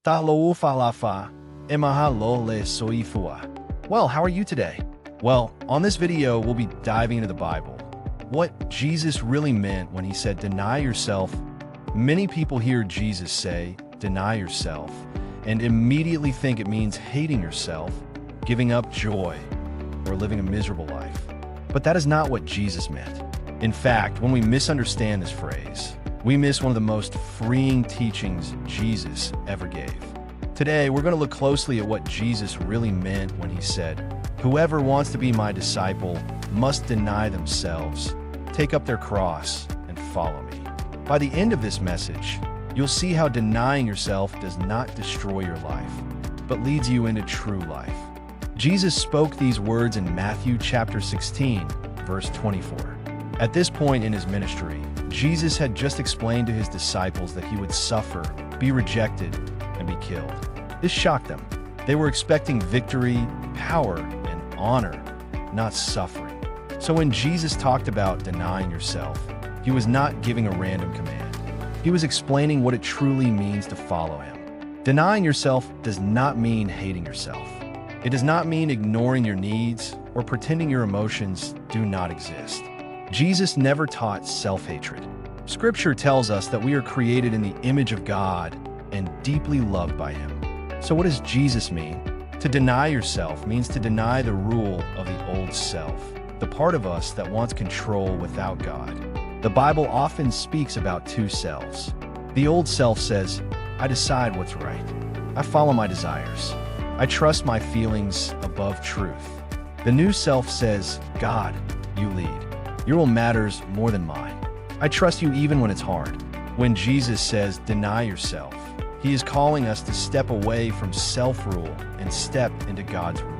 Talo falafa, emahalo le soifua. Well, how are you today? Well, on this video, we'll be diving into the Bible. What Jesus really meant when he said, deny yourself. Many people hear Jesus say, deny yourself, and immediately think it means hating yourself, giving up joy, or living a miserable life. But that is not what Jesus meant. In fact, when we misunderstand this phrase, we miss one of the most freeing teachings Jesus ever gave. Today, we're going to look closely at what Jesus really meant when he said, whoever wants to be my disciple must deny themselves, take up their cross, and follow me. By the end of this message, you'll see how denying yourself does not destroy your life, but leads you into true life. Jesus spoke these words in Matthew chapter 16, verse 24. At this point in his ministry, Jesus had just explained to his disciples that he would suffer, be rejected, and be killed. This shocked them. They were expecting victory, power, and honor, not suffering. So when Jesus talked about denying yourself, he was not giving a random command. He was explaining what it truly means to follow him. Denying yourself does not mean hating yourself. It does not mean ignoring your needs or pretending your emotions do not exist. Jesus never taught self-hatred. Scripture tells us that we are created in the image of God and deeply loved by him. So what does Jesus mean? To deny yourself means to deny the rule of the old self, the part of us that wants control without God. The Bible often speaks about two selves. The old self says, I decide what's right. I follow my desires. I trust my feelings above truth. The new self says, God, you lead. Your will matters more than mine. I trust you even when it's hard. When Jesus says, deny yourself, he is calling us to step away from self-rule and step into God's rule.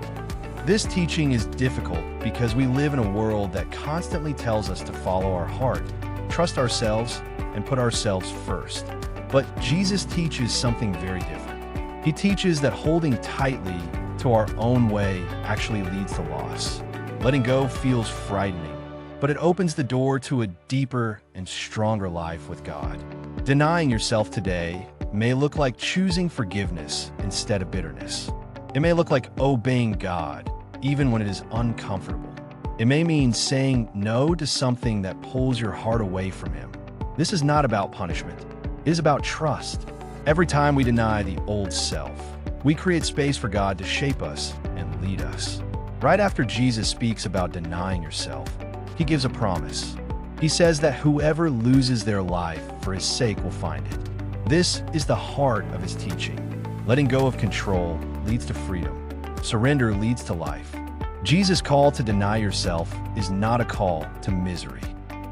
This teaching is difficult because we live in a world that constantly tells us to follow our heart, trust ourselves, and put ourselves first. But Jesus teaches something very different. He teaches that holding tightly to our own way actually leads to loss. Letting go feels frightening, but it opens the door to a deeper and stronger life with God. Denying yourself today may look like choosing forgiveness instead of bitterness. It may look like obeying God, even when it is uncomfortable. It may mean saying no to something that pulls your heart away from him. This is not about punishment. It is about trust. Every time we deny the old self, we create space for God to shape us and lead us. Right after Jesus speaks about denying yourself, he gives a promise. He says that whoever loses their life for his sake will find it. This is the heart of his teaching. Letting go of control leads to freedom. Surrender leads to life. Jesus' call to deny yourself is not a call to misery.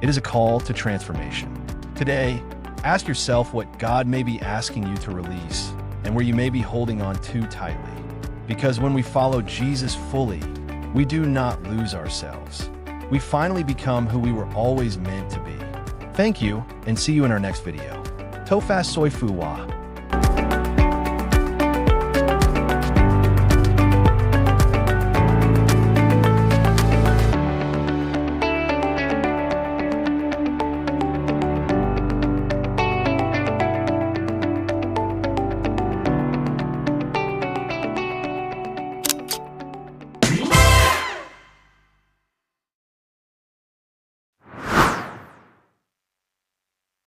It is a call to transformation. Today, ask yourself what God may be asking you to release and where you may be holding on too tightly. Because when we follow Jesus fully, we do not lose ourselves. We finally become who we were always meant to be. Thank you, and see you in our next video. Tofas soy fuwa.